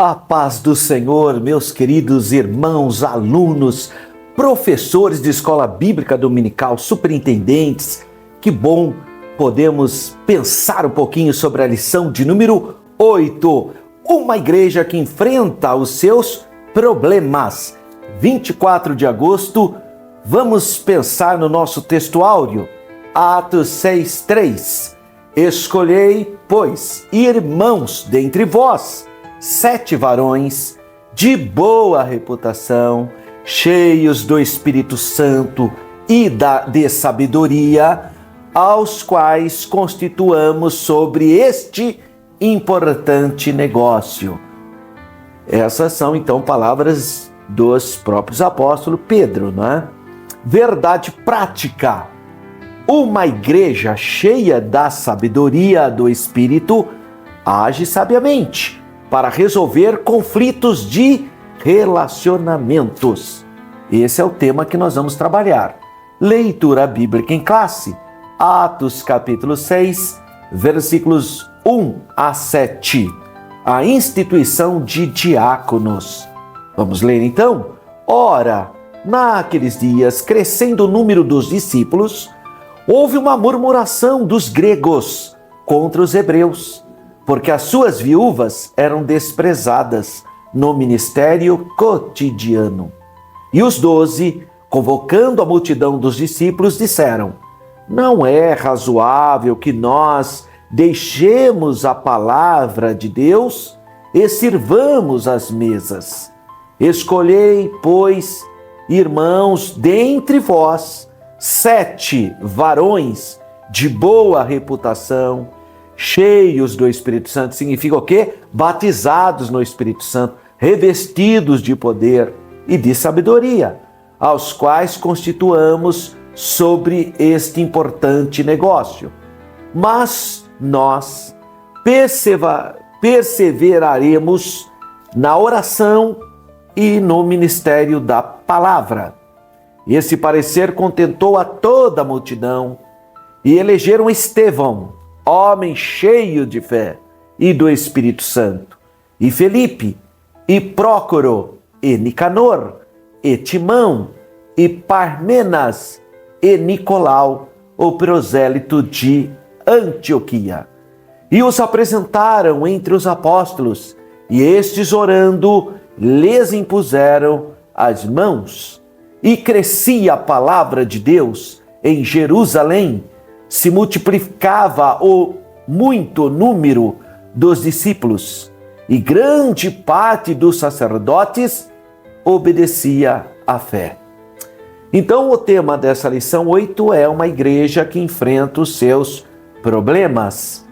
A paz do Senhor, meus queridos irmãos, alunos, professores de escola bíblica dominical, superintendentes. Que bom podemos pensar um pouquinho sobre a lição de número 8. Uma igreja que enfrenta os seus problemas. 24 de agosto, vamos pensar no nosso texto áureo, Atos 6:3. Escolhei, pois, irmãos dentre vós, 7 varões de boa reputação, cheios do Espírito Santo e de sabedoria, aos quais constituamos sobre este importante negócio. Essas são, então, palavras dos próprios apóstolos Pedro, não é? Verdade prática. Uma igreja cheia da sabedoria do Espírito age sabiamente para resolver conflitos de relacionamentos. Esse é o tema que nós vamos trabalhar. Leitura bíblica em classe, Atos capítulo 6, versículos 1 a 7. A instituição de diáconos. Vamos ler então? Ora, naqueles dias, crescendo o número dos discípulos, houve uma murmuração dos gregos contra os hebreus, porque as suas viúvas eram desprezadas no ministério cotidiano. E os 12, convocando a multidão dos discípulos, disseram: não é razoável que nós deixemos a palavra de Deus e sirvamos as mesas. Escolhei, pois, irmãos, dentre vós, 7 varões de boa reputação, cheios do Espírito Santo. Significa o quê? Batizados no Espírito Santo, revestidos de poder e de sabedoria, aos quais constituamos sobre este importante negócio. Mas nós perseveraremos na oração e no ministério da palavra. Esse parecer contentou a toda a multidão e elegeram Estevão, homem cheio de fé e do Espírito Santo, e Felipe, e Prócoro, e Nicanor, e Timão, e Parmenas, e Nicolau, o prosélito de Antioquia. E os apresentaram entre os apóstolos, e estes, orando, lhes impuseram as mãos. E crescia a palavra de Deus em Jerusalém, se multiplicava o muito número dos discípulos, e grande parte dos sacerdotes obedecia à fé. Então, o tema dessa lição 8 é uma igreja que enfrenta os seus problemas.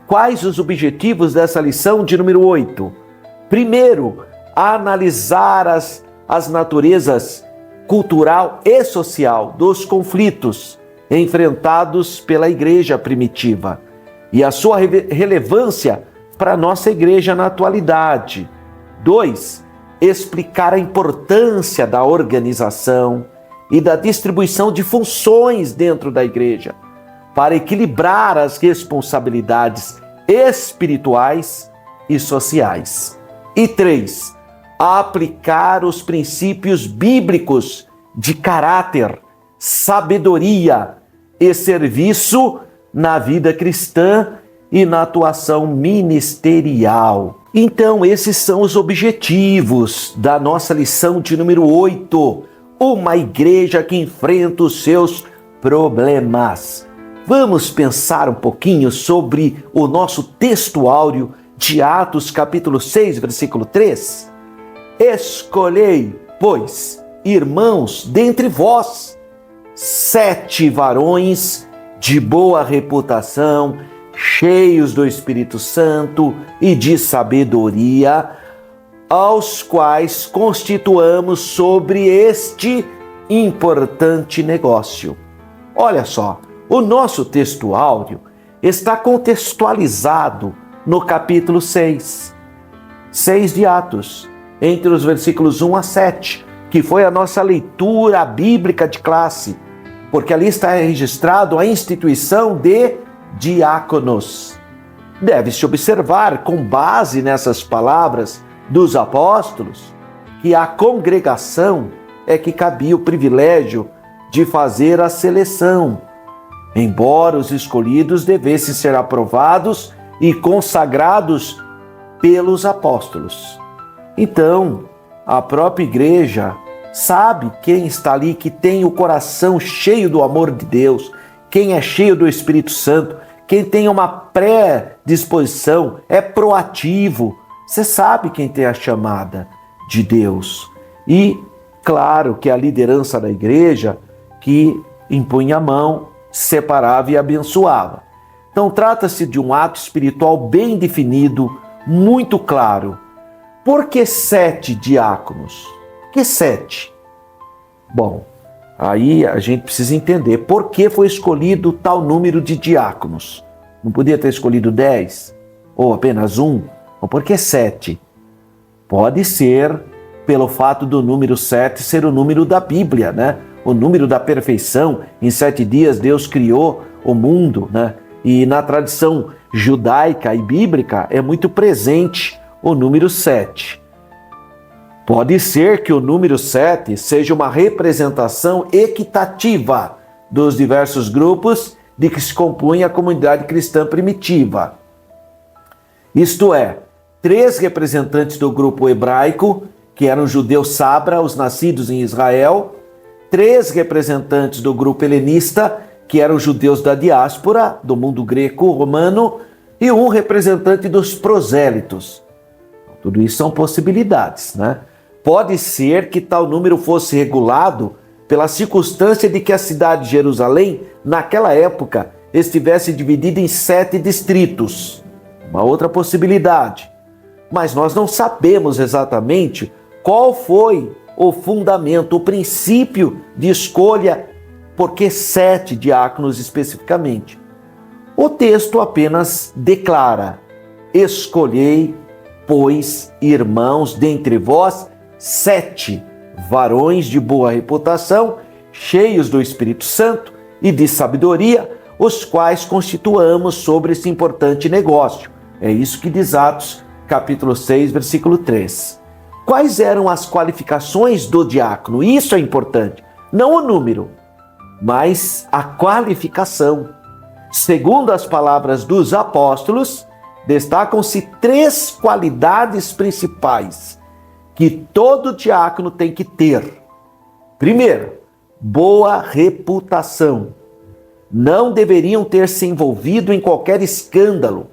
Quais os objetivos dessa lição de número 8? Primeiro, analisar as naturezas cultural e social dos conflitos enfrentados pela igreja primitiva e a sua relevância para a nossa igreja na atualidade. 2. Explicar a importância da organização e da distribuição de funções dentro da igreja para equilibrar as responsabilidades espirituais e sociais. E 3. Aplicar os princípios bíblicos de caráter, sabedoria e serviço na vida cristã e na atuação ministerial. Então, esses são os objetivos da nossa lição de número 8. Uma igreja que enfrenta os seus problemas. Vamos pensar um pouquinho sobre o nosso texto áureo de Atos capítulo 6, versículo 3. Escolhei, pois, irmãos dentre vós, 7 varões de boa reputação, cheios do Espírito Santo e de sabedoria, aos quais constituamos sobre este importante negócio. Olha só, o nosso texto áureo está contextualizado no capítulo 6 de Atos, entre os versículos 1 a 7, que foi a nossa leitura bíblica de classe, porque ali está registrado a instituição de diáconos. Deve-se observar, com base nessas palavras, dos apóstolos que a congregação é que cabia o privilégio de fazer a seleção, embora os escolhidos devessem ser aprovados e consagrados pelos apóstolos. Então, a própria igreja sabe quem está ali, que tem o coração cheio do amor de Deus, quem é cheio do Espírito Santo, quem tem uma predisposição, é proativo. Você sabe quem tem a chamada de Deus. E, claro, que a liderança da igreja que impunha a mão, separava e abençoava. Então, trata-se de um ato espiritual bem definido, muito claro. Por que 7 diáconos? Por que 7? Bom, aí a gente precisa entender por que foi escolhido tal número de diáconos. Não podia ter escolhido 10? Ou apenas 1? Ou por que 7? Pode ser pelo fato do número 7 ser o número da Bíblia, né? O número da perfeição. Em 7 dias Deus criou o mundo, né? E na tradição judaica e bíblica é muito presente o número 7. Pode ser que o número 7 seja uma representação equitativa dos diversos grupos de que se compunha a comunidade cristã primitiva. Isto é, 3 representantes do grupo hebraico, que eram judeus sabra, os nascidos em Israel, 3 representantes do grupo helenista, que eram judeus da diáspora, do mundo greco-romano, e 1 representante dos prosélitos. Tudo isso são possibilidades, né? Pode ser que tal número fosse regulado pela circunstância de que a cidade de Jerusalém, naquela época, estivesse dividida em 7 distritos. Uma outra possibilidade. Mas nós não sabemos exatamente qual foi o fundamento, o princípio de escolha, por que 7 diáconos especificamente. O texto apenas declara: escolhei, pois, irmãos, dentre vós, 7 varões de boa reputação, cheios do Espírito Santo e de sabedoria, os quais constituamos sobre esse importante negócio. É isso que diz Atos, capítulo 6, versículo 3. Quais eram as qualificações do diácono? Isso é importante. Não o número, mas a qualificação. Segundo as palavras dos apóstolos, destacam-se 3 qualidades principais que todo diácono tem que ter. Primeiro, boa reputação. Não deveriam ter se envolvido em qualquer escândalo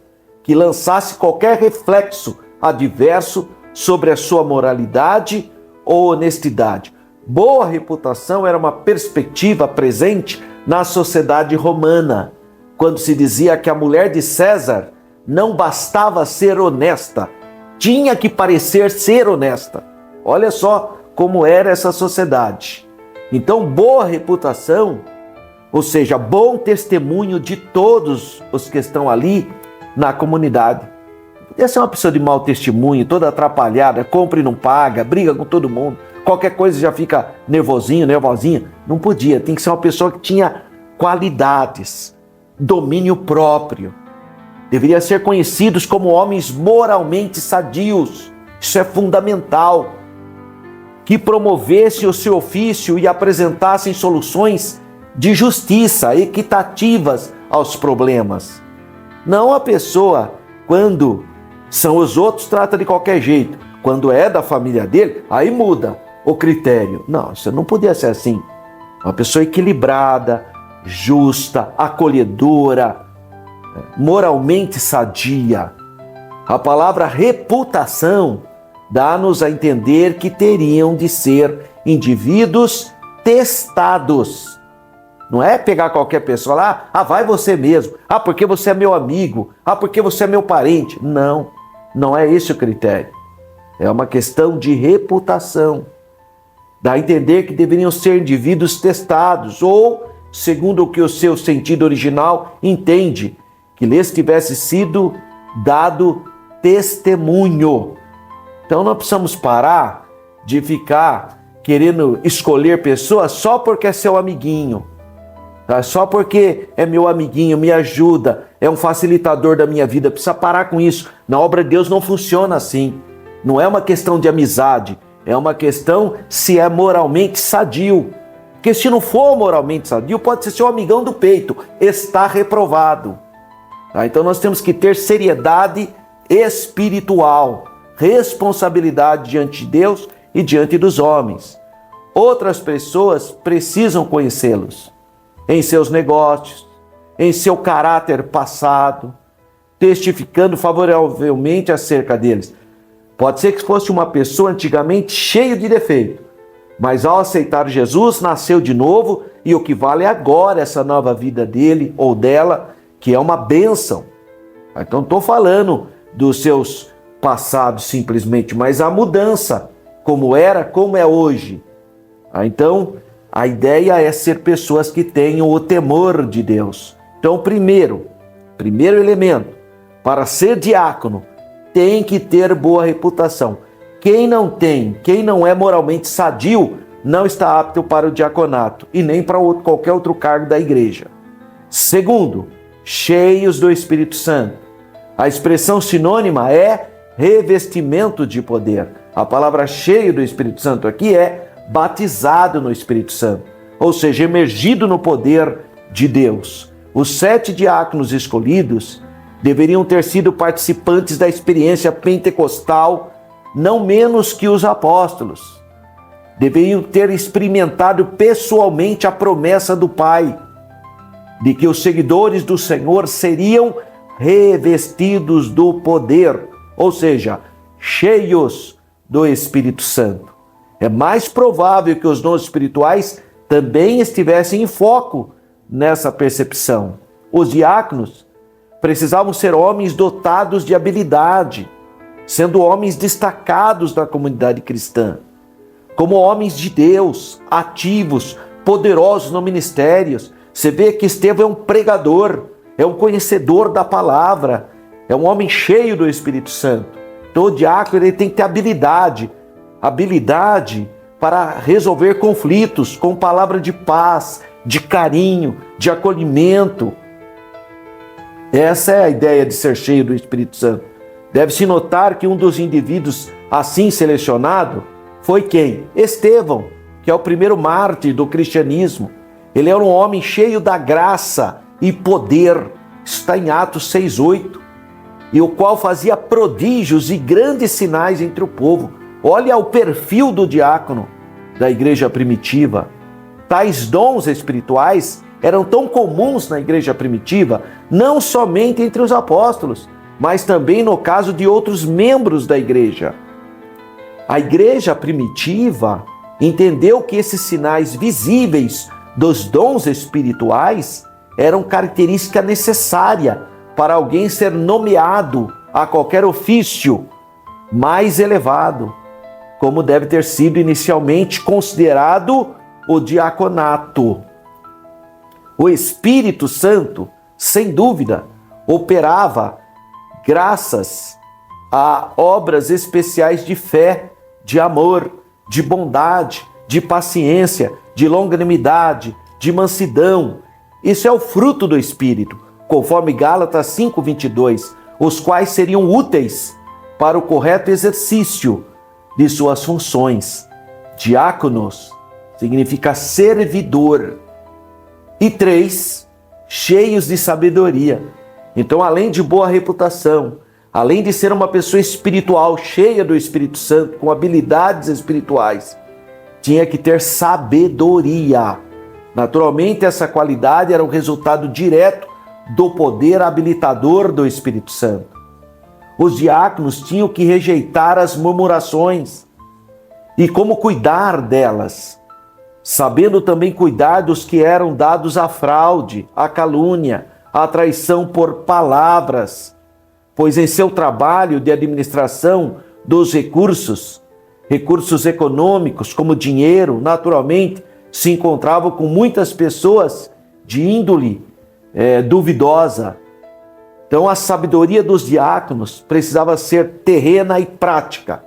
que lançasse qualquer reflexo adverso sobre a sua moralidade ou honestidade. Boa reputação era uma perspectiva presente na sociedade romana, quando se dizia que a mulher de César não bastava ser honesta, tinha que parecer ser honesta. Olha só como era essa sociedade. Então, boa reputação, ou seja, bom testemunho de todos os que estão ali na comunidade. Podia ser uma pessoa de mau testemunho, toda atrapalhada, compra e não paga, briga com todo mundo, qualquer coisa já fica nervosinho, nervosinha. Não podia, tem que ser uma pessoa que tinha qualidades, domínio próprio. Deveriam ser conhecidos como homens moralmente sadios. Isso é fundamental. Que promovessem o seu ofício e apresentassem soluções de justiça, equitativas aos problemas. Não a pessoa, quando são os outros, trata de qualquer jeito. Quando é da família dele, aí muda o critério. Não, isso não podia ser assim. Uma pessoa equilibrada, justa, acolhedora, moralmente sadia. A palavra reputação dá-nos a entender que teriam de ser indivíduos testados. Não é pegar qualquer pessoa lá, vai você mesmo, porque você é meu amigo, porque você é meu parente. Não, não é esse o critério. É uma questão de reputação. Dá a entender que deveriam ser indivíduos testados, ou, segundo o que o seu sentido original entende, que lhes tivesse sido dado testemunho. Então não precisamos parar de ficar querendo escolher pessoas só porque é seu amiguinho, tá? Só porque é meu amiguinho, me ajuda, é um facilitador da minha vida. Precisa parar com isso. Na obra de Deus não funciona assim. Não é uma questão de amizade, é uma questão se é moralmente sadio. Porque se não for moralmente sadio, pode ser seu amigão do peito, está reprovado. Tá? Então nós temos que ter seriedade espiritual, responsabilidade diante de Deus e diante dos homens. Outras pessoas precisam conhecê-los em seus negócios, em seu caráter passado, testificando favoravelmente acerca deles. Pode ser que fosse uma pessoa antigamente cheia de defeito, mas ao aceitar Jesus, nasceu de novo, e o que vale agora é essa nova vida dele ou dela, que é uma bênção. Então estou falando dos seus passados simplesmente, mas a mudança, como era, como é hoje. Então a ideia é ser pessoas que tenham o temor de Deus. Então primeiro elemento, para ser diácono, tem que ter boa reputação. Quem não é moralmente sadio, não está apto para o diaconato e nem para qualquer outro cargo da igreja. Segundo, cheios do Espírito Santo. A expressão sinônima é revestimento de poder. A palavra cheio do Espírito Santo aqui é batizado no Espírito Santo, ou seja, emergido no poder de Deus. Os 7 diáconos escolhidos deveriam ter sido participantes da experiência pentecostal, não menos que os apóstolos. Deveriam ter experimentado pessoalmente a promessa do Pai, de que os seguidores do Senhor seriam revestidos do poder, ou seja, cheios do Espírito Santo. É mais provável que os dons espirituais também estivessem em foco nessa percepção. Os diáconos precisavam ser homens dotados de habilidade, sendo homens destacados na comunidade cristã, como homens de Deus, ativos, poderosos no ministério. Você vê que Estevão é um pregador, é um conhecedor da palavra, é um homem cheio do Espírito Santo. Então o diácono ele tem que ter habilidade para resolver conflitos com palavra de paz, de carinho, de acolhimento. Essa é a ideia de ser cheio do Espírito Santo. Deve-se notar que um dos indivíduos assim selecionado foi quem? Estevão, que é o primeiro mártir do cristianismo. Ele era um homem cheio da graça e poder, está em Atos 6:8, e o qual fazia prodígios e grandes sinais entre o povo. Olha o perfil do diácono da igreja primitiva. Tais dons espirituais eram tão comuns na igreja primitiva, não somente entre os apóstolos, mas também no caso de outros membros da igreja. A igreja primitiva entendeu que esses sinais visíveis dos dons espirituais eram característica necessária para alguém ser nomeado a qualquer ofício mais elevado, como deve ter sido inicialmente considerado o diaconato. O Espírito Santo, sem dúvida, operava graças a obras especiais de fé, de amor, de bondade, de paciência, de longanimidade, de mansidão. Isso é o fruto do Espírito, conforme Gálatas 5:22, os quais seriam úteis para o correto exercício de suas funções. Diáconos significa servidor. E 3, cheios de sabedoria. Então, além de boa reputação, além de ser uma pessoa espiritual, cheia do Espírito Santo, com habilidades espirituais, tinha que ter sabedoria. Naturalmente, essa qualidade era o resultado direto do poder habilitador do Espírito Santo. Os diáconos tinham que rejeitar as murmurações e como cuidar delas, sabendo também cuidar dos que eram dados à fraude, à calúnia, à traição por palavras, pois em seu trabalho de administração dos recursos econômicos, como dinheiro, naturalmente, se encontravam com muitas pessoas de índole duvidosa. Então a sabedoria dos diáconos precisava ser terrena e prática,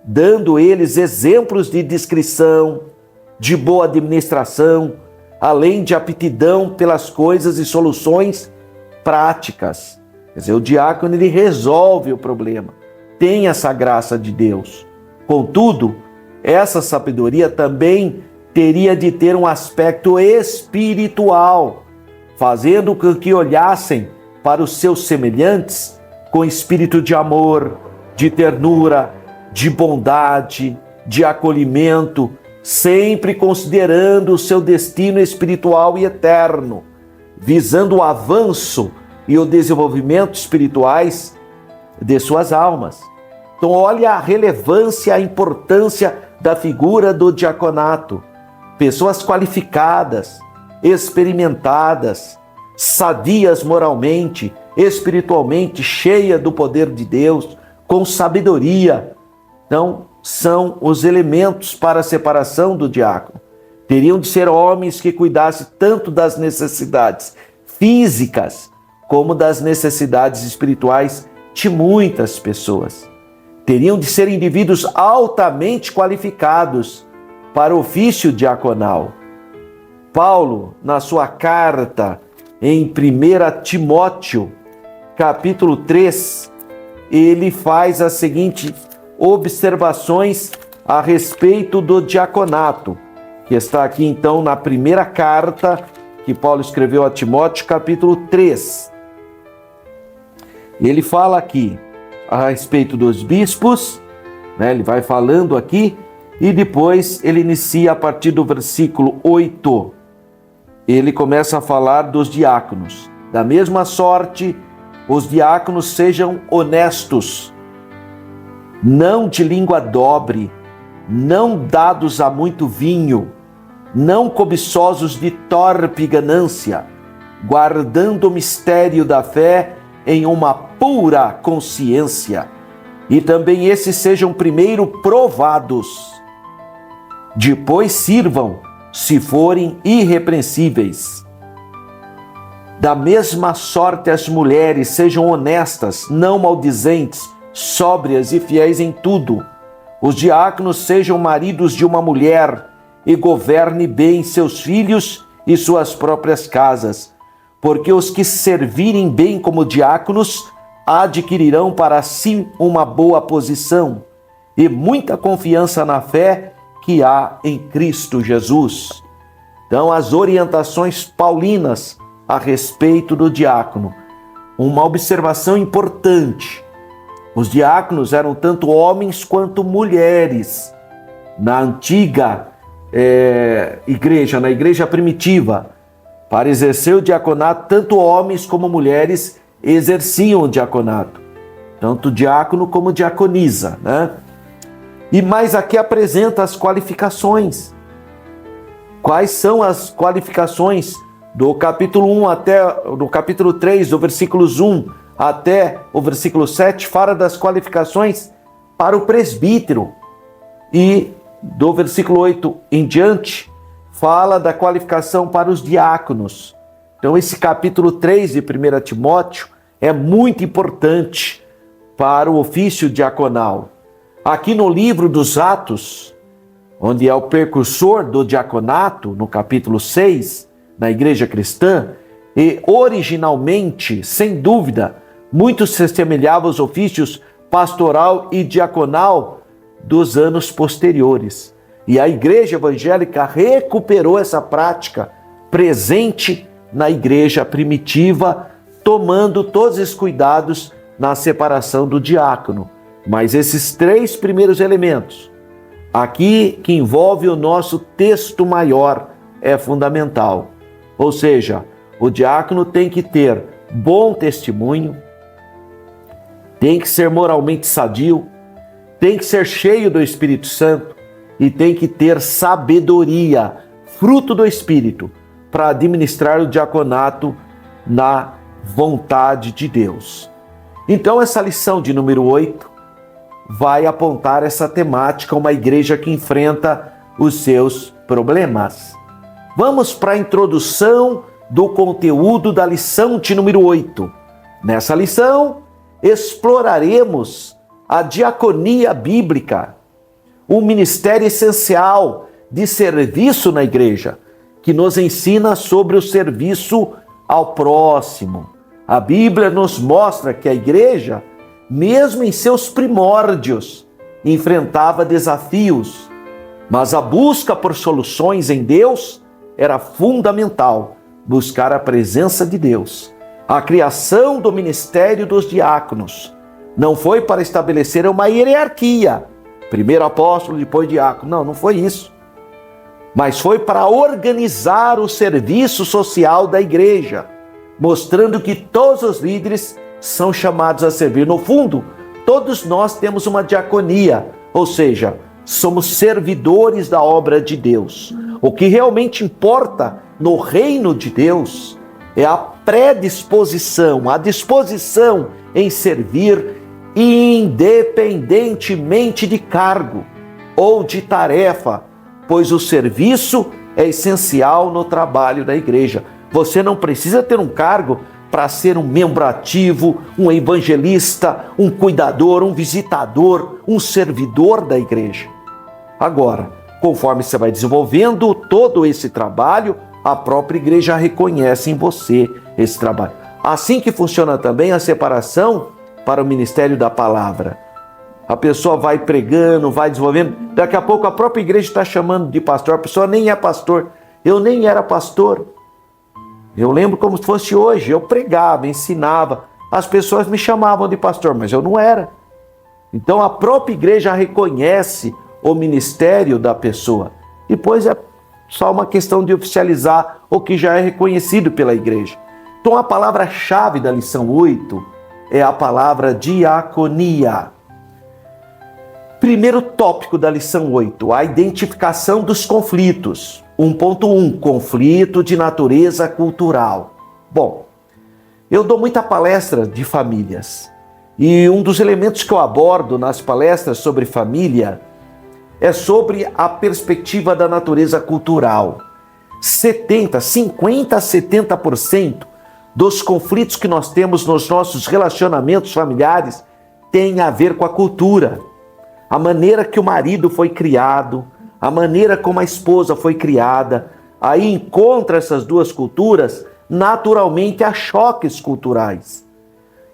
dando eles exemplos de discrição, de boa administração, além de aptidão pelas coisas e soluções práticas. Quer dizer, o diácono ele resolve o problema, tem essa graça de Deus. Contudo, essa sabedoria também teria de ter um aspecto espiritual, fazendo com que olhassem para os seus semelhantes com espírito de amor, de ternura, de bondade, de acolhimento, sempre considerando o seu destino espiritual e eterno, visando o avanço e o desenvolvimento espirituais de suas almas. Então, olha a relevância, a importância da figura do diaconato. Pessoas qualificadas, experimentadas, sadias moralmente, espiritualmente, cheias do poder de Deus, com sabedoria. Então, são os elementos para a separação do diácono. Teriam de ser homens que cuidassem tanto das necessidades físicas como das necessidades espirituais de muitas pessoas. Teriam de ser indivíduos altamente qualificados para o ofício diaconal. Paulo, na sua carta em 1 Timóteo, capítulo 3, ele faz as seguintes observações a respeito do diaconato, que está aqui então na primeira carta que Paulo escreveu a Timóteo, capítulo 3. Ele fala aqui a respeito dos bispos, né? Ele vai falando aqui, e depois ele inicia a partir do versículo 8. Ele começa a falar dos diáconos. Da mesma sorte, os diáconos sejam honestos, não de língua dobre, não dados a muito vinho, não cobiçosos de torpe ganância, guardando o mistério da fé em uma pura consciência. E também esses sejam primeiro provados, depois sirvam, se forem irrepreensíveis. Da mesma sorte as mulheres sejam honestas, não maldizentes, sóbrias e fiéis em tudo. Os diáconos sejam maridos de uma mulher e governe bem seus filhos e suas próprias casas, porque os que servirem bem como diáconos adquirirão para si uma boa posição e muita confiança na fé que há em Cristo Jesus. Então, as orientações paulinas a respeito do diácono. Uma observação importante: os diáconos eram tanto homens quanto mulheres. Na antiga igreja, na igreja primitiva, para exercer o diaconato, tanto homens como mulheres exerciam o diaconato, tanto diácono como diaconisa, né? E mais aqui apresenta as qualificações. Quais são as qualificações do capítulo 1 até do capítulo 3, do versículos 1 até o versículo 7, fala das qualificações para o presbítero. E do versículo 8 em diante, fala da qualificação para os diáconos. Então esse capítulo 3 de 1 Timóteo é muito importante para o ofício diaconal. Aqui no livro dos Atos, onde é o precursor do diaconato, no capítulo 6, na igreja cristã, e originalmente, sem dúvida, muito se assemelhava aos ofícios pastoral e diaconal dos anos posteriores. E a igreja evangélica recuperou essa prática presente na igreja primitiva, tomando todos os cuidados na separação do diácono. Mas esses três primeiros elementos, aqui que envolve o nosso texto maior, é fundamental. Ou seja, o diácono tem que ter bom testemunho, tem que ser moralmente sadio, tem que ser cheio do Espírito Santo e tem que ter sabedoria, fruto do Espírito, para administrar o diaconato na vontade de Deus. Então, essa lição de número 8 vai apontar essa temática, uma igreja que enfrenta os seus problemas. Vamos para a introdução do conteúdo da lição de número 8. Nessa lição, exploraremos a diaconia bíblica, um ministério essencial de serviço na igreja, que nos ensina sobre o serviço ao próximo. A Bíblia nos mostra que a igreja mesmo em seus primórdios, enfrentava desafios, mas a busca por soluções em Deus era fundamental. Buscar a presença de Deus. A criação do ministério dos diáconos não foi para estabelecer uma hierarquia, primeiro apóstolo, depois diácono. Não foi isso. Mas foi para organizar o serviço social da igreja, mostrando que todos os líderes são chamados a servir. No fundo, todos nós temos uma diaconia, ou seja, somos servidores da obra de Deus. O que realmente importa no reino de Deus é a predisposição, a disposição em servir independentemente de cargo ou de tarefa, pois o serviço é essencial no trabalho da igreja. Você não precisa ter um cargo para ser um membro ativo, um evangelista, um cuidador, um visitador, um servidor da igreja. Agora, conforme você vai desenvolvendo todo esse trabalho, a própria igreja reconhece em você esse trabalho. Assim que funciona também a separação para o ministério da palavra. A pessoa vai pregando, vai desenvolvendo, daqui a pouco a própria igreja está chamando de pastor, a pessoa nem é pastor. Eu nem era pastor. Eu lembro como se fosse hoje, eu pregava, ensinava, as pessoas me chamavam de pastor, mas eu não era. Então a própria igreja reconhece o ministério da pessoa. Depois é só uma questão de oficializar o que já é reconhecido pela igreja. Então a palavra-chave da lição 8 é a palavra diaconia. Primeiro tópico da lição 8, a identificação dos conflitos. 1.1, conflito de natureza cultural. Bom, eu dou muita palestra de famílias e um dos elementos que eu abordo nas palestras sobre família é sobre a perspectiva da natureza cultural. 50, 70% dos conflitos que nós temos nos nossos relacionamentos familiares tem a ver com a cultura. A maneira que o marido foi criado, a maneira como a esposa foi criada. Aí encontra essas duas culturas, naturalmente há choques culturais.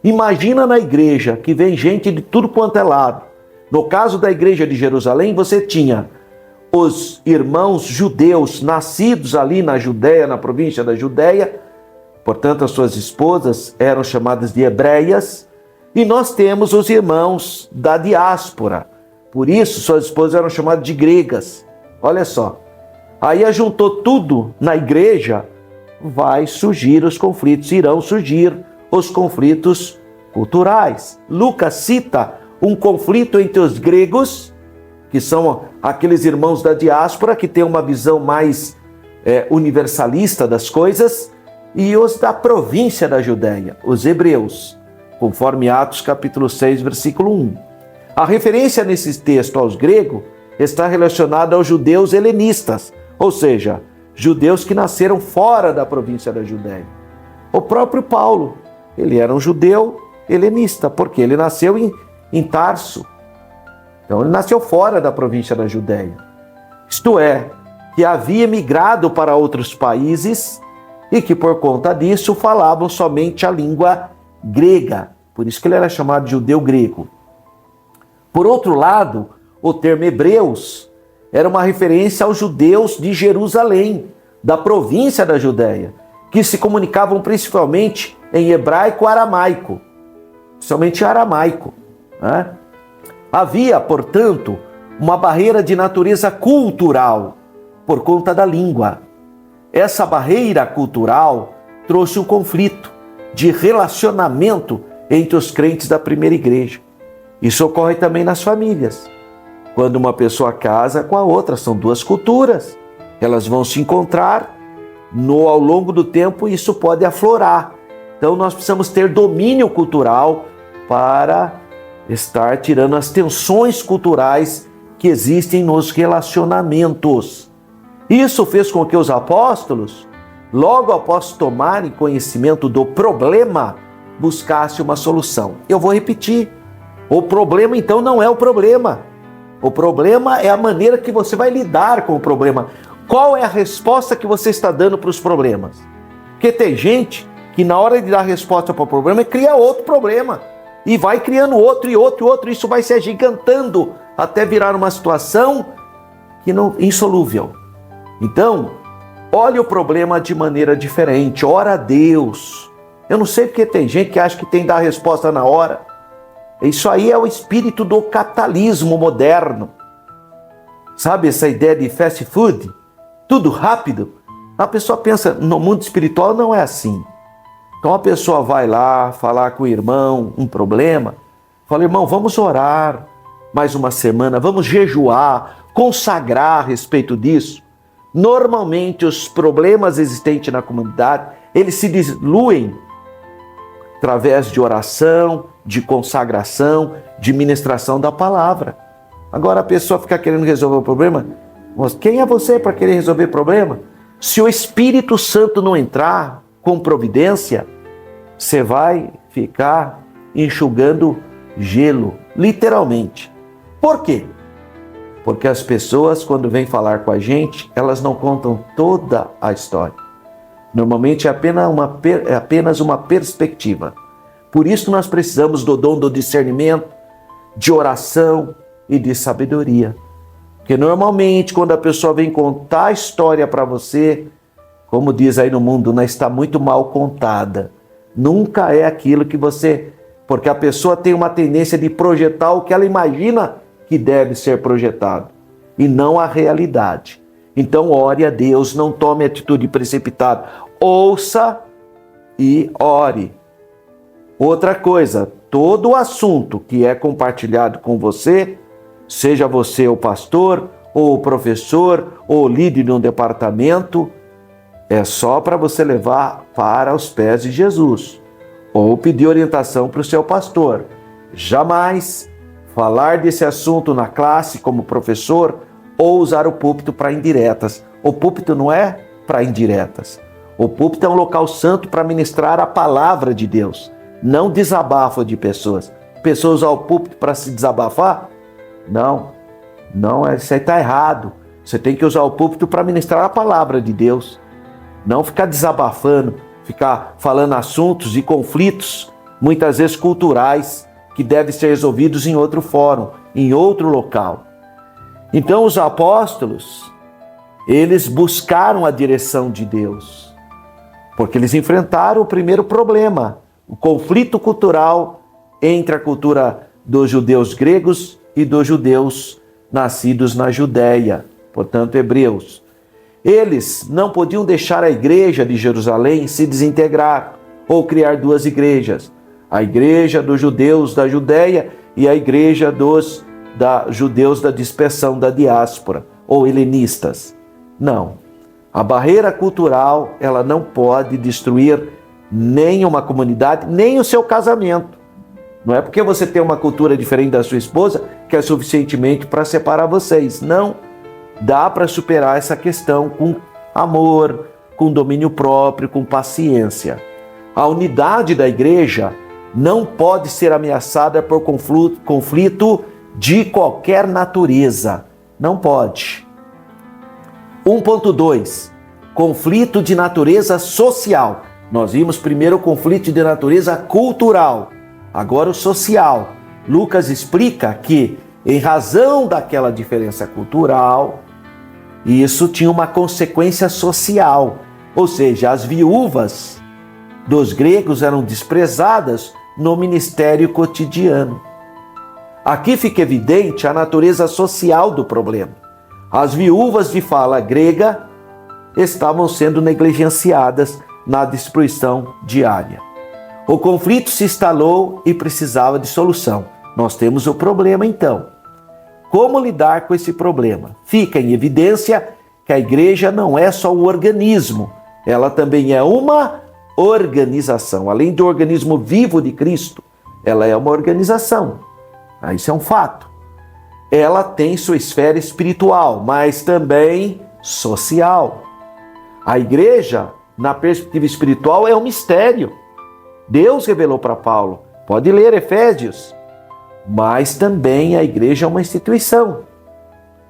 Imagina na igreja que vem gente de tudo quanto é lado. No caso da igreja de Jerusalém, você tinha os irmãos judeus nascidos ali na Judéia, na província da Judéia, portanto as suas esposas eram chamadas de hebreias, e nós temos os irmãos da diáspora, por isso suas esposas eram chamadas de gregas. Olha só, aí ajuntou tudo na igreja, vai surgir os conflitos, irão surgir os conflitos culturais. Lucas cita um conflito entre os gregos, que são aqueles irmãos da diáspora, que têm uma visão mais universalista das coisas, e os da província da Judéia, os hebreus, conforme Atos capítulo 6, versículo 1. A referência nesse texto aos gregos está relacionada aos judeus helenistas, ou seja, judeus que nasceram fora da província da Judéia. O próprio Paulo, ele era um judeu helenista, porque ele nasceu em Tarso. Então ele nasceu fora da província da Judéia. Isto é, que havia migrado para outros países e que por conta disso falavam somente a língua grega. Por isso que ele era chamado de judeu grego. Por outro lado, o termo hebreus era uma referência aos judeus de Jerusalém, da província da Judéia, que se comunicavam principalmente em hebraico-aramaico, somente aramaico. Né? Havia, portanto, uma barreira de natureza cultural por conta da língua. Essa barreira cultural trouxe um conflito de relacionamento entre os crentes da primeira igreja. Isso ocorre também nas famílias. Quando uma pessoa casa com a outra, são duas culturas. Elas vão se encontrar, ao longo do tempo isso pode aflorar. Então nós precisamos ter domínio cultural para estar tirando as tensões culturais que existem nos relacionamentos. Isso fez com que os apóstolos, logo após tomarem conhecimento do problema, buscassem uma solução. Eu vou repetir. O problema, então, não é o problema. O problema é a maneira que você vai lidar com o problema. Qual é a resposta que você está dando para os problemas? Porque tem gente que, na hora de dar resposta para o problema, cria outro problema. e vai criando outro e outro e outro. Isso vai se agigantando até virar uma situação que não insolúvel. Então, olhe o problema de maneira diferente. Ora a Deus. Eu não sei porque tem gente que acha que tem que dar a resposta na hora. Isso aí é o espírito do capitalismo moderno. Sabe essa ideia de fast food? Tudo rápido. A pessoa pensa, no mundo espiritual não é assim. Então a pessoa vai lá falar com o irmão um problema. Fala, irmão, vamos orar mais uma semana, vamos jejuar, consagrar a respeito disso. Normalmente os problemas existentes na comunidade, eles se diluem através de oração, de consagração, de ministração da palavra. Agora a pessoa fica querendo resolver o problema. Mas quem é você para querer resolver o problema? Se o Espírito Santo não entrar com providência, você vai ficar enxugando gelo, literalmente. Por quê? Porque as pessoas, quando vêm falar com a gente, elas não contam toda a história. Normalmente é apenas uma perspectiva. Por isso nós precisamos do dom do discernimento, de oração e de sabedoria. Porque normalmente quando a pessoa vem contar a história para você, como diz aí no mundo, não está muito mal contada. Nunca é aquilo que você... Porque a pessoa tem uma tendência de projetar o que ela imagina que deve ser projetado, e não a realidade. Então ore a Deus, não tome atitude precipitada. Ouça e ore. Outra coisa, todo assunto que é compartilhado com você, seja você o pastor, ou o professor, ou o líder de um departamento, é só para você levar para os pés de Jesus, ou pedir orientação para o seu pastor. Jamais falar desse assunto na classe como professor, ou usar o púlpito para indiretas. O púlpito não é para indiretas. O púlpito é um local santo para ministrar a palavra de Deus, não desabafo de pessoas. Pessoas usam o púlpito para se desabafar? Não, isso aí está errado. Você tem que usar o púlpito para ministrar a palavra de Deus. Não ficar desabafando, ficar falando assuntos e conflitos, muitas vezes culturais, que devem ser resolvidos em outro fórum, em outro local. Então os apóstolos, eles buscaram a direção de Deus, porque eles enfrentaram o primeiro problema, o conflito cultural entre a cultura dos judeus gregos e dos judeus nascidos na Judéia, portanto hebreus. Eles não podiam deixar a igreja de Jerusalém se desintegrar ou criar duas igrejas. A igreja dos judeus da Judéia e a igreja dos judeus da dispersão da diáspora, ou helenistas. Não. A barreira cultural, ela não pode destruir nem uma comunidade, nem o seu casamento. Não é porque você tem uma cultura diferente da sua esposa que é suficientemente para separar vocês. Não. Dá para superar essa questão com amor, com domínio próprio, com paciência. A unidade da igreja não pode ser ameaçada por conflito de qualquer natureza. Não pode. 1.2. Conflito de natureza social. Nós vimos primeiro o conflito de natureza cultural, agora o social. Lucas explica que, em razão daquela diferença cultural, isso tinha uma consequência social. Ou seja, as viúvas dos gregos eram desprezadas no ministério cotidiano. Aqui fica evidente a natureza social do problema. As viúvas de fala grega estavam sendo negligenciadas na destruição diária. O conflito se instalou e precisava de solução. Nós temos o problema então. Como lidar com esse problema? Fica em evidência que a igreja não é só um organismo, ela também é uma organização. Além do organismo vivo de Cristo, ela é uma organização. Isso é um fato. Ela tem sua esfera espiritual, mas também social. A igreja, na perspectiva espiritual, é um mistério. Deus revelou para Paulo. Pode ler Efésios. Mas também a igreja é uma instituição.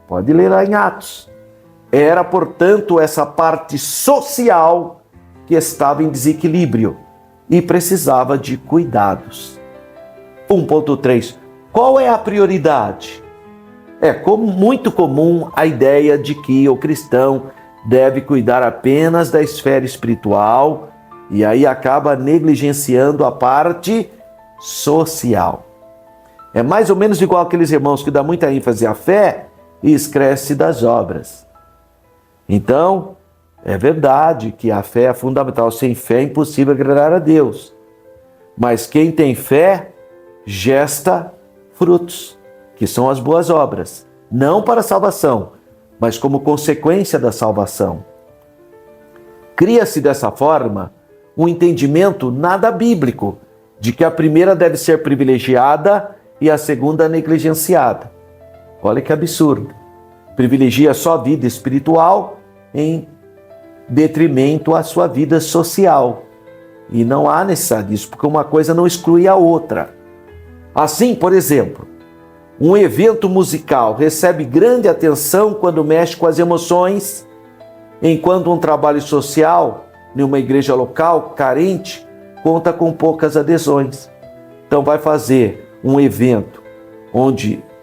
Pode ler lá em Atos. Era, portanto, essa parte social que estava em desequilíbrio e precisava de cuidados. 1.3. Qual é a prioridade? Muito comum a ideia de que o cristão deve cuidar apenas da esfera espiritual e aí acaba negligenciando a parte social. É mais ou menos igual aqueles irmãos que dão muita ênfase à fé e esquece das obras. Então, é verdade que a fé é fundamental. Sem fé é impossível agradar a Deus. Mas quem tem fé gesta frutos, que são as boas obras. Não para a salvação, mas como consequência da salvação. Cria-se dessa forma um entendimento nada bíblico de que a primeira deve ser privilegiada e a segunda negligenciada. Olha que absurdo. Privilegia só a vida espiritual em detrimento à sua vida social. E não há necessidade disso, porque uma coisa não exclui a outra. Assim, por exemplo, um evento musical recebe grande atenção quando mexe com as emoções, enquanto um trabalho social, em uma igreja local carente, conta com poucas adesões. Então vai fazer um evento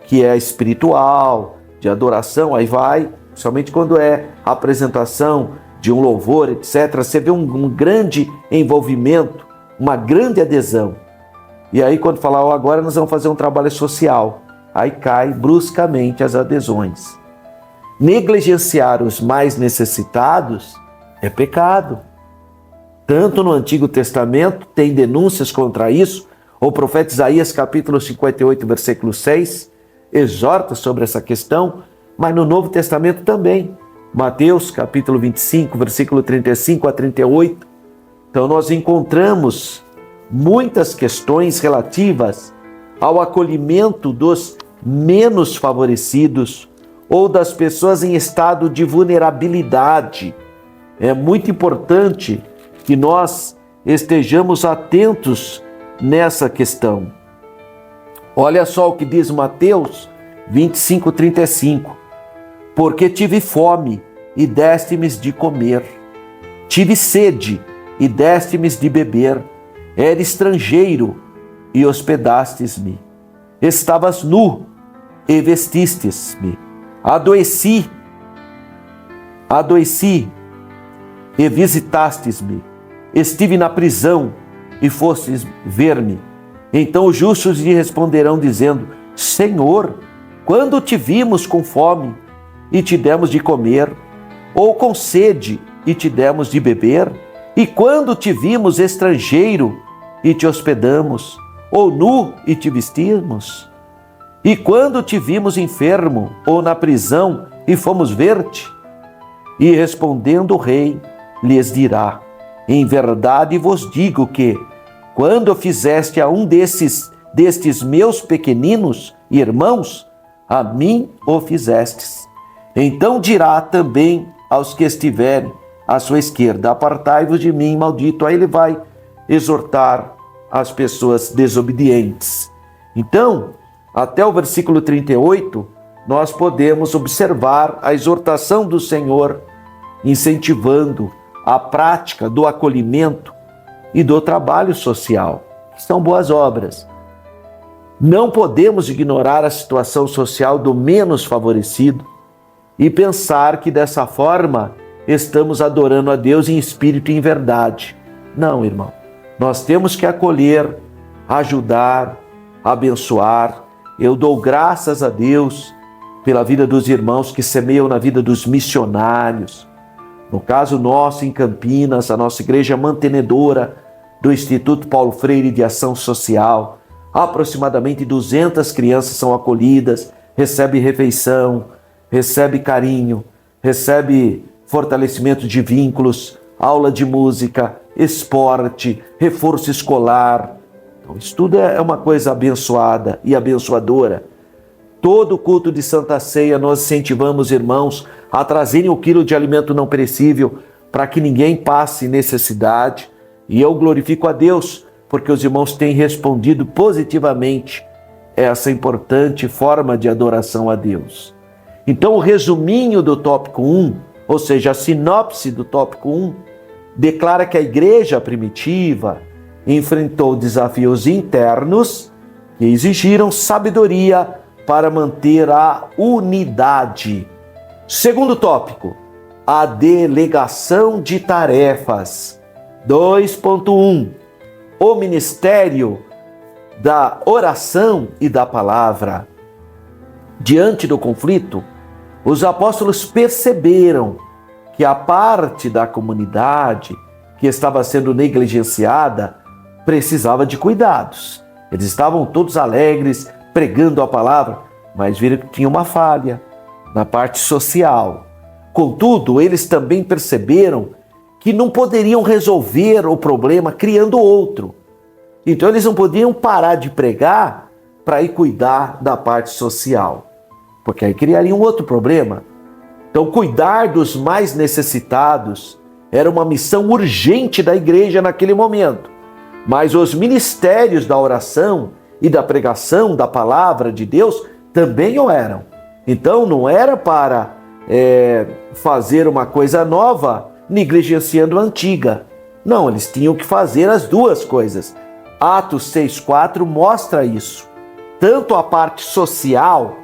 que é espiritual, de adoração, aí vai, somente quando é a apresentação de um louvor, etc., você vê um grande envolvimento, uma grande adesão. E aí quando falar, agora nós vamos fazer um trabalho social, aí cai bruscamente as adesões. Negligenciar os mais necessitados é pecado. Tanto no Antigo Testamento tem denúncias contra isso. O profeta Isaías, capítulo 58, versículo 6, exorta sobre essa questão, mas no Novo Testamento também. Mateus, capítulo 25, versículo 35 a 38. Então nós encontramos muitas questões relativas ao acolhimento dos menos favorecidos ou das pessoas em estado de vulnerabilidade. É muito importante que nós estejamos atentos nessa questão. Olha só o que diz Mateus 25, 35. Porque tive fome e deste-me de comer. Tive sede e deste-me de beber. Era estrangeiro e hospedastes-me. Estavas nu e vestistes-me. Adoeci e visitastes-me. Estive na prisão e fostes ver-me. Então os justos lhe responderão dizendo: Senhor, quando te vimos com fome e te demos de comer, ou com sede e te demos de beber? E quando te vimos estrangeiro e te hospedamos, ou nu e te vestimos? E quando te vimos enfermo ou na prisão e fomos ver-te? E respondendo o rei, lhes dirá: em verdade vos digo que, quando fizeste a um destes meus pequeninos irmãos, a mim o fizestes. Então dirá também aos que estiverem à sua esquerda: apartai-vos de mim, maldito. Aí ele vai exortar as pessoas desobedientes. Então, até o versículo 38, nós podemos observar a exortação do Senhor, incentivando a prática do acolhimento e do trabalho social, que são boas obras. Não podemos ignorar a situação social do menos favorecido e pensar que dessa forma estamos adorando a Deus em espírito e em verdade. Não, irmão. Nós temos que acolher, ajudar, abençoar. Eu dou graças a Deus pela vida dos irmãos que semeiam na vida dos missionários. No caso nosso, em Campinas, a nossa igreja mantenedora do Instituto Paulo Freire de Ação Social, aproximadamente 200 crianças são acolhidas, recebem refeição, recebe carinho, recebe fortalecimento de vínculos, aula de música, esporte, reforço escolar. Então, isso tudo é uma coisa abençoada e abençoadora. Todo culto de Santa Ceia nós incentivamos irmãos a trazerem o quilo de alimento não perecível para que ninguém passe necessidade. E eu glorifico a Deus porque os irmãos têm respondido positivamente essa importante forma de adoração a Deus. Então, o resuminho do tópico 1, ou seja, a sinopse do tópico 1, declara que a igreja primitiva enfrentou desafios internos que exigiram sabedoria para manter a unidade. Segundo tópico, a delegação de tarefas. 2.1. O ministério da oração e da palavra. Diante do conflito, os apóstolos perceberam que a parte da comunidade que estava sendo negligenciada precisava de cuidados. Eles estavam todos alegres, pregando a palavra, mas viram que tinha uma falha na parte social. Contudo, eles também perceberam que não poderiam resolver o problema criando outro. Então eles não podiam parar de pregar para ir cuidar da parte social, porque aí criaria um outro problema. Então cuidar dos mais necessitados era uma missão urgente da igreja naquele momento. Mas os ministérios da oração e da pregação da palavra de Deus também o eram. Então não era para fazer uma coisa nova negligenciando a antiga. Não, eles tinham que fazer as duas coisas. Atos 6,4 mostra isso. Tanto a parte social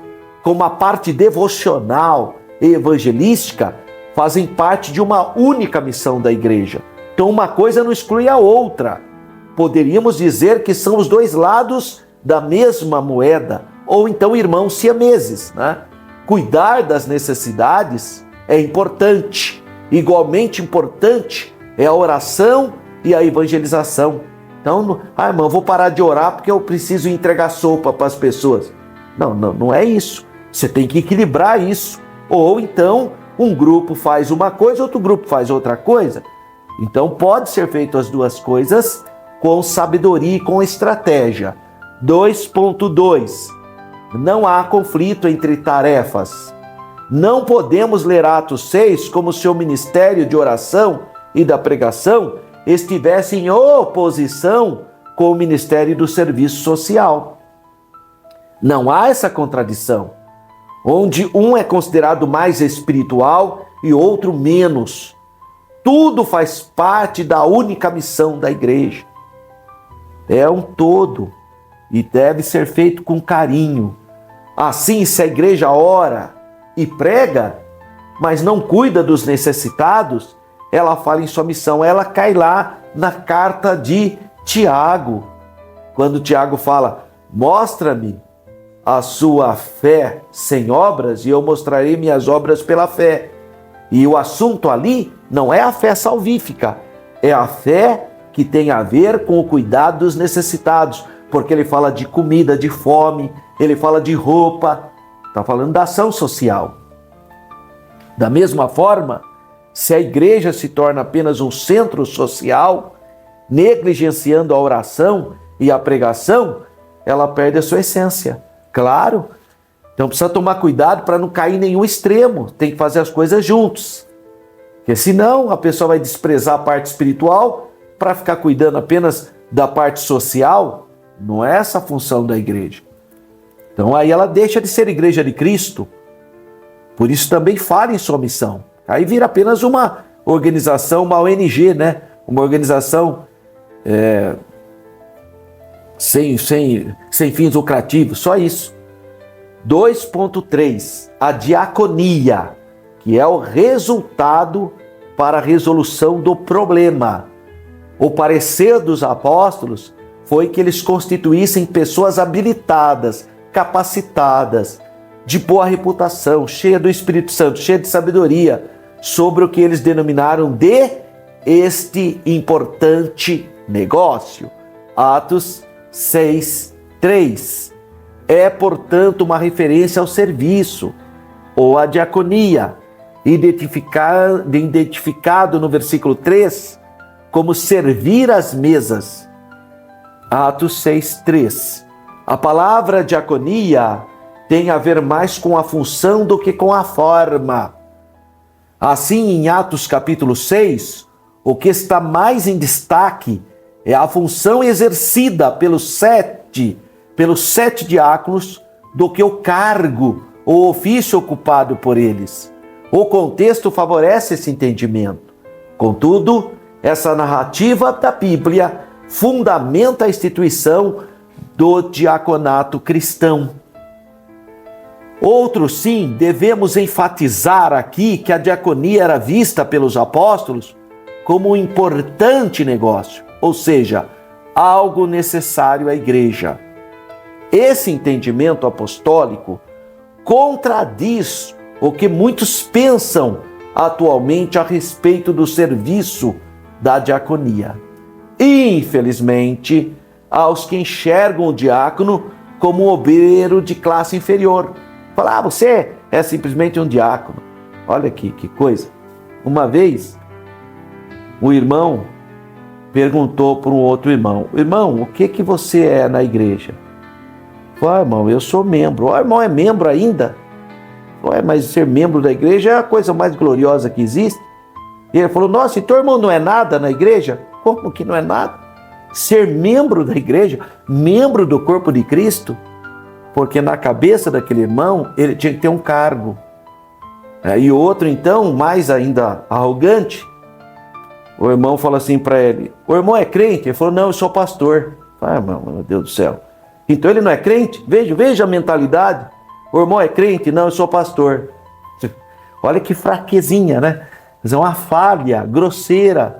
como a parte devocional e evangelística fazem parte de uma única missão da igreja. Então uma coisa não exclui a outra. Poderíamos dizer que são os dois lados da mesma moeda, ou então irmãos siameses, né? Cuidar das necessidades é importante. Igualmente importante é a oração e a evangelização. Então, irmão, vou parar de orar porque eu preciso entregar sopa para as pessoas. Não é isso. Você tem que equilibrar isso. Ou então, um grupo faz uma coisa, outro grupo faz outra coisa. Então, pode ser feito as duas coisas com sabedoria e com estratégia. 2.2. Não há conflito entre tarefas. Não podemos ler Atos 6 como se o ministério de oração e da pregação estivesse em oposição com o ministério do serviço social. Não há essa contradição, onde um é considerado mais espiritual e outro menos. Tudo faz parte da única missão da igreja. É um todo e deve ser feito com carinho. Assim, se a igreja ora e prega, mas não cuida dos necessitados, ela fala em sua missão. Ela cai lá na carta de Tiago, quando Tiago fala: mostra-me a sua fé sem obras e eu mostrarei minhas obras pela fé. E o assunto ali não é a fé salvífica, é a fé que tem a ver com o cuidado dos necessitados, porque ele fala de comida, de fome, ele fala de roupa, está falando da ação social. Da mesma forma, se a igreja se torna apenas um centro social, negligenciando a oração e a pregação, ela perde a sua essência. Claro, então precisa tomar cuidado para não cair em nenhum extremo, tem que fazer as coisas juntos. Porque senão a pessoa vai desprezar a parte espiritual para ficar cuidando apenas da parte social. Não é essa a função da igreja. Então aí ela deixa de ser igreja de Cristo. Por isso também falha em sua missão. Aí vira apenas uma organização, uma ONG, né? Uma organização sem fins lucrativos, só isso. 2.3. A diaconia, que é o resultado para a resolução do problema. O parecer dos apóstolos foi que eles constituíssem pessoas habilitadas, capacitadas, de boa reputação, cheia do Espírito Santo, cheia de sabedoria, sobre o que eles denominaram de este importante negócio. Atos 6:3. É, portanto, uma referência ao serviço, ou à diaconia, identificado no versículo 3 como servir às mesas. Atos 6:3. A palavra diaconia tem a ver mais com a função do que com a forma. Assim, em Atos capítulo 6, o que está mais em destaque é a função exercida pelos sete diáconos do que o cargo ou ofício ocupado por eles. O contexto favorece esse entendimento. Contudo, essa narrativa da Bíblia fundamenta a instituição do diaconato cristão. Outro sim, devemos enfatizar aqui que a diaconia era vista pelos apóstolos como um importante negócio, ou seja, algo necessário à igreja. Esse entendimento apostólico contradiz o que muitos pensam atualmente a respeito do serviço da diaconia. Infelizmente, aos que enxergam o diácono como um obreiro de classe inferior. Falar, você é simplesmente um diácono. Olha aqui, que coisa. Uma vez, um irmão perguntou para um outro irmão: irmão, o que você é na igreja? Falei, irmão, eu sou membro. Irmão, é membro ainda? Falei, mas ser membro da igreja é a coisa mais gloriosa que existe. E ele falou, nossa, então irmão não é nada na igreja? Como que não é nada? Ser membro da igreja, membro do corpo de Cristo, porque na cabeça daquele irmão ele tinha que ter um cargo. E outro então, mais ainda arrogante, o irmão falou assim para ele, o irmão é crente? Ele falou, não, eu sou pastor. Ah, irmão, meu Deus do céu. Então ele não é crente? Veja a mentalidade. O irmão é crente? Não, eu sou pastor. Olha que fraquezinha, né? É uma falha grosseira.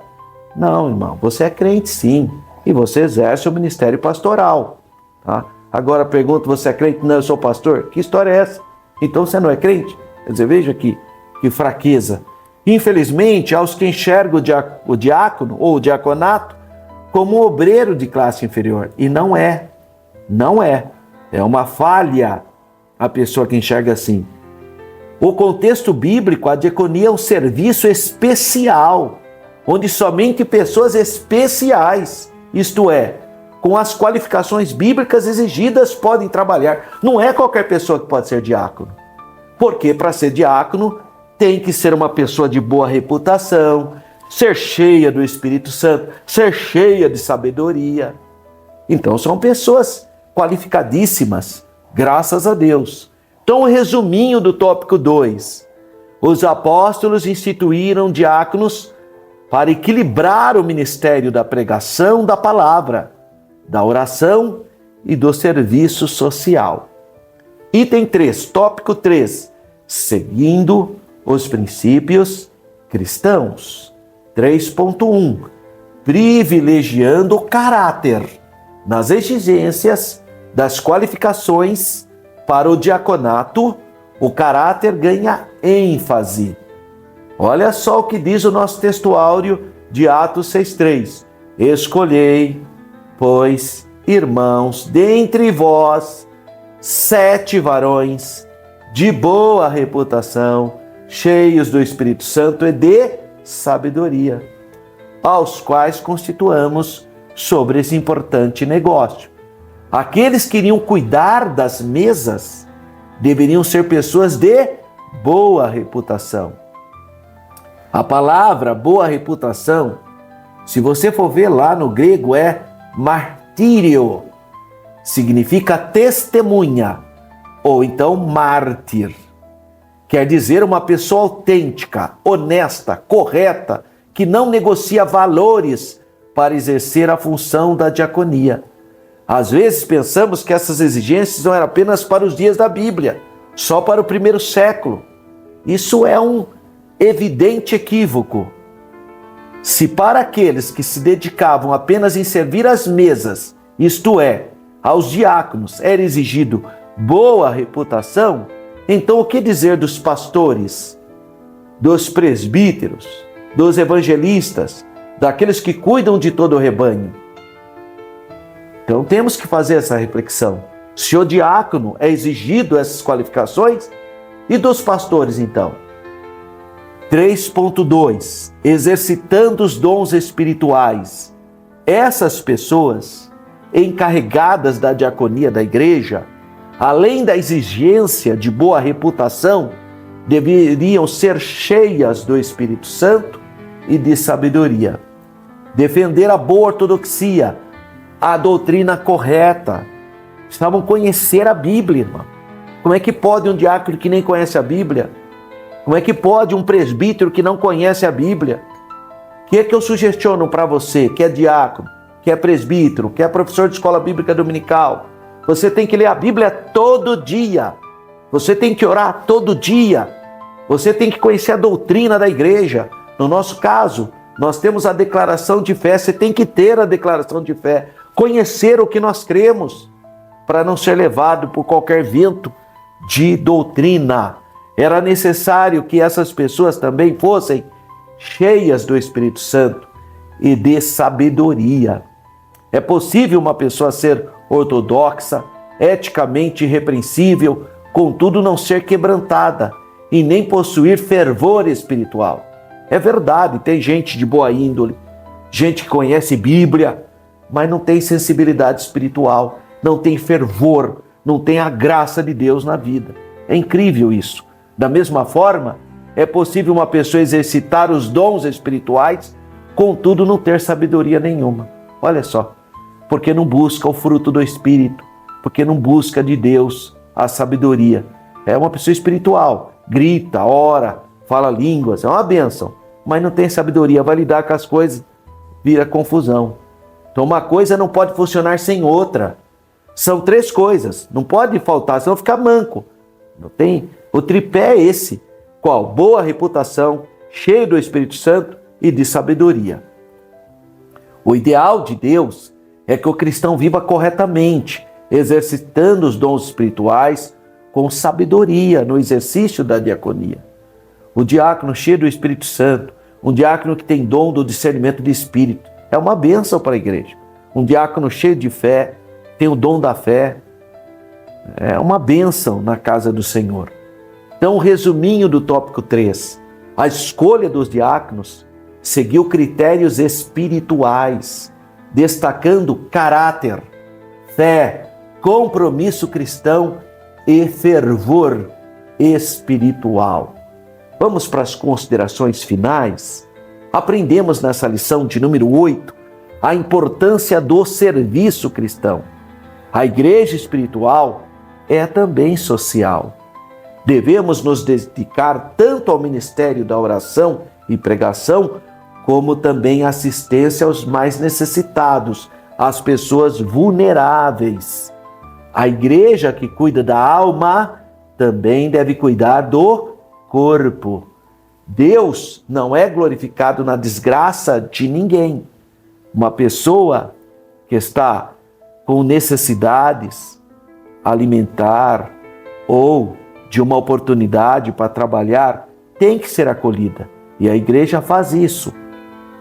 Não, irmão, você é crente sim. E você exerce o ministério pastoral. Tá? Agora pergunto, você é crente? Não, eu sou pastor. Que história é essa? Então você não é crente? Quer dizer, veja aqui, que fraqueza. Infelizmente, aos que enxergam o diácono ou o diaconato como um obreiro de classe inferior. E não é. Não é. É uma falha a pessoa que enxerga assim. O contexto bíblico, a diaconia é um serviço especial, onde somente pessoas especiais, isto é, com as qualificações bíblicas exigidas, podem trabalhar. Não é qualquer pessoa que pode ser diácono. Porque para ser diácono, tem que ser uma pessoa de boa reputação, ser cheia do Espírito Santo, ser cheia de sabedoria. Então são pessoas qualificadíssimas, graças a Deus. Então, um resuminho do tópico 2. Os apóstolos instituíram diáconos para equilibrar o ministério da pregação da palavra, da oração e do serviço social. Item 3, tópico 3. Seguindo os princípios cristãos. 3.1. Privilegiando o caráter nas exigências das qualificações para o diaconato, o caráter ganha ênfase. Olha só o que diz o nosso texto áureo de Atos 6.3. Escolhei, pois, irmãos, dentre vós, 7 varões de boa reputação, cheios do Espírito Santo e de sabedoria, aos quais constituamos sobre esse importante negócio. Aqueles que iriam cuidar das mesas deveriam ser pessoas de boa reputação. A palavra boa reputação, se você for ver lá no grego, é martírio. Significa testemunha, ou então mártir. Quer dizer uma pessoa autêntica, honesta, correta, que não negocia valores para exercer a função da diaconia. Às vezes pensamos que essas exigências não eram apenas para os dias da Bíblia, só para o primeiro século. Isso é um evidente equívoco. Se para aqueles que se dedicavam apenas em servir as mesas, isto é, aos diáconos, era exigido boa reputação, então o que dizer dos pastores, dos presbíteros, dos evangelistas, daqueles que cuidam de todo o rebanho? Então temos que fazer essa reflexão. Se o diácono é exigido essas qualificações, e dos pastores então? 3.2. Exercitando os dons espirituais. Essas pessoas encarregadas da diaconia da igreja, além da exigência de boa reputação, deveriam ser cheias do Espírito Santo e de sabedoria. Defender a boa ortodoxia, a doutrina correta. Precisavam conhecer a Bíblia, irmão. Como é que pode um diácono que nem conhece a Bíblia? Como é que pode um presbítero que não conhece a Bíblia? O que é que eu sugestiono para você que é diácono? que é presbítero, que é professor de escola bíblica dominical, você tem que ler a Bíblia todo dia. Você tem que orar todo dia. Você tem que conhecer a doutrina da igreja. No nosso caso, nós temos a declaração de fé. Você tem que ter a declaração de fé. Conhecer o que nós cremos, para não ser levado por qualquer vento de doutrina. Era necessário que essas pessoas também fossem cheias do Espírito Santo e de sabedoria. É possível uma pessoa ser ortodoxa, eticamente irrepreensível, contudo não ser quebrantada e nem possuir fervor espiritual. É verdade, tem gente de boa índole, gente que conhece Bíblia, mas não tem sensibilidade espiritual, não tem fervor, não tem a graça de Deus na vida. É incrível isso. Da mesma forma, é possível uma pessoa exercitar os dons espirituais, contudo não ter sabedoria nenhuma. Olha só, porque não busca o fruto do Espírito, porque não busca de Deus a sabedoria. É uma pessoa espiritual, grita, ora, fala línguas, é uma bênção, mas não tem sabedoria, vai lidar com as coisas, vira confusão. Então uma coisa não pode funcionar sem outra. São três coisas, não pode faltar, senão fica manco. Não tem? O tripé é esse. Qual? Boa reputação, cheio do Espírito Santo e de sabedoria. O ideal de Deus é que o cristão viva corretamente, exercitando os dons espirituais com sabedoria no exercício da diaconia. O diácono cheio do Espírito Santo, um diácono que tem dom do discernimento de espírito, é uma bênção para a igreja. Um diácono cheio de fé, tem o dom da fé, é uma bênção na casa do Senhor. Então, resuminho do tópico 3. A escolha dos diáconos seguiu critérios espirituais, destacando caráter, fé, compromisso cristão e fervor espiritual. Vamos para as considerações finais. Aprendemos nessa lição de número 8 a importância do serviço cristão. A igreja espiritual é também social. Devemos nos dedicar tanto ao ministério da oração e pregação, como também à assistência aos mais necessitados, às pessoas vulneráveis. A igreja que cuida da alma também deve cuidar do corpo. Deus não é glorificado na desgraça de ninguém. Uma pessoa que está com necessidades alimentar ou de uma oportunidade para trabalhar, tem que ser acolhida. E a igreja faz isso.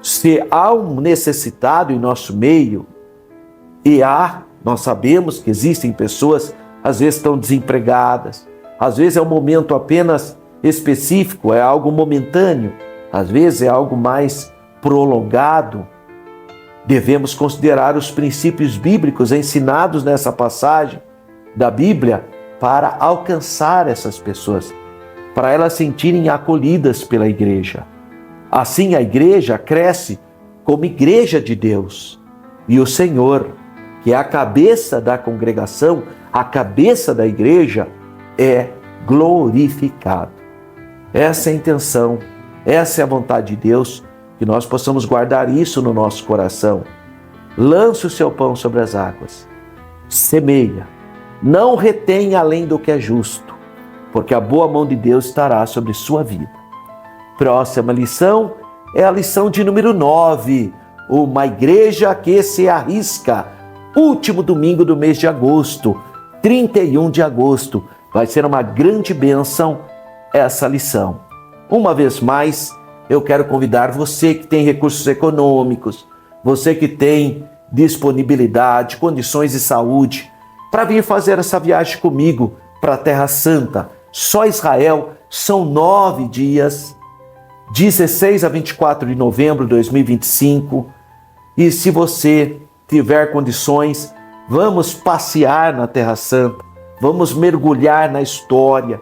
Se há um necessitado em nosso meio, nós sabemos que existem pessoas, às vezes estão desempregadas, às vezes é um momento apenas específico, é algo momentâneo, às vezes é algo mais prolongado. Devemos considerar os princípios bíblicos ensinados nessa passagem da Bíblia para alcançar essas pessoas, para elas sentirem acolhidas pela igreja. Assim a igreja cresce como igreja de Deus. E o Senhor, que é a cabeça da congregação, a cabeça da igreja, é glorificado. Essa é a intenção, essa é a vontade de Deus, que nós possamos guardar isso no nosso coração. Lance o seu pão sobre as águas, semeia, não retenha além do que é justo, porque a boa mão de Deus estará sobre sua vida. Próxima lição é a lição de número 9, uma igreja que se arrisca. Último domingo do mês de agosto, 31 de agosto, vai ser uma grande bênção essa lição. Uma vez mais, eu quero convidar você que tem recursos econômicos, você que tem disponibilidade, condições de saúde, para vir fazer essa viagem comigo para a Terra Santa. Só Israel, são 9 dias, 16 a 24 de novembro de 2025. E se você tiver condições, vamos passear na Terra Santa, vamos mergulhar na história.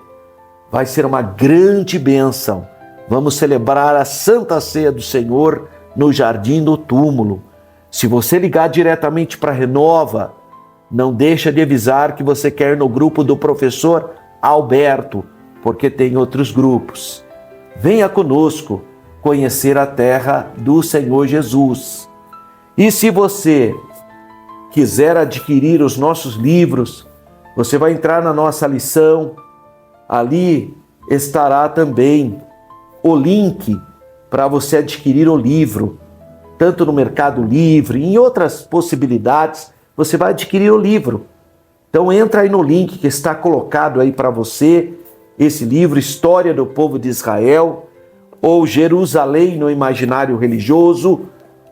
Vai ser uma grande bênção. Vamos celebrar a Santa Ceia do Senhor no Jardim do Túmulo. Se você ligar diretamente para a Renova, não deixa de avisar que você quer ir no grupo do professor Alberto, porque tem outros grupos. Venha conosco conhecer a terra do Senhor Jesus. E se você quiser adquirir os nossos livros, você vai entrar na nossa lição, ali estará também o link para você adquirir o livro, tanto no Mercado Livre, em outras possibilidades, você vai adquirir o livro. Então entra aí no link que está colocado aí para você, esse livro, História do Povo de Israel, ou Jerusalém no Imaginário Religioso,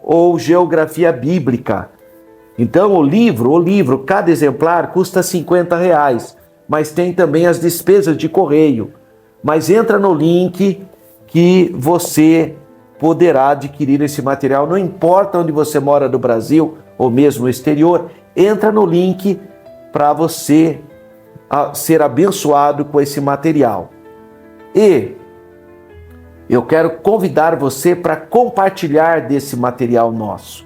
ou Geografia Bíblica. Então o livro, cada exemplar custa R$50, mas tem também as despesas de correio. Mas entra no link que você poderá adquirir esse material, não importa onde você mora do Brasil ou mesmo no exterior, entra no link para você ser abençoado com esse material. E eu quero convidar você para compartilhar desse material nosso.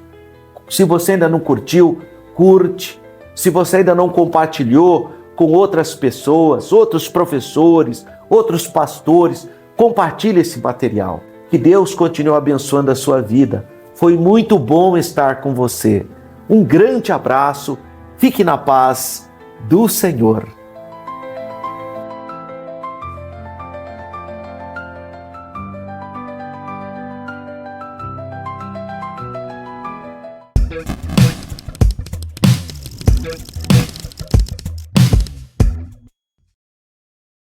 Se você ainda não curtiu, curte. Se você ainda não compartilhou com outras pessoas, outros professores, outros pastores, compartilhe esse material. Que Deus continue abençoando a sua vida. Foi muito bom estar com você. Um grande abraço. Fique na paz do Senhor.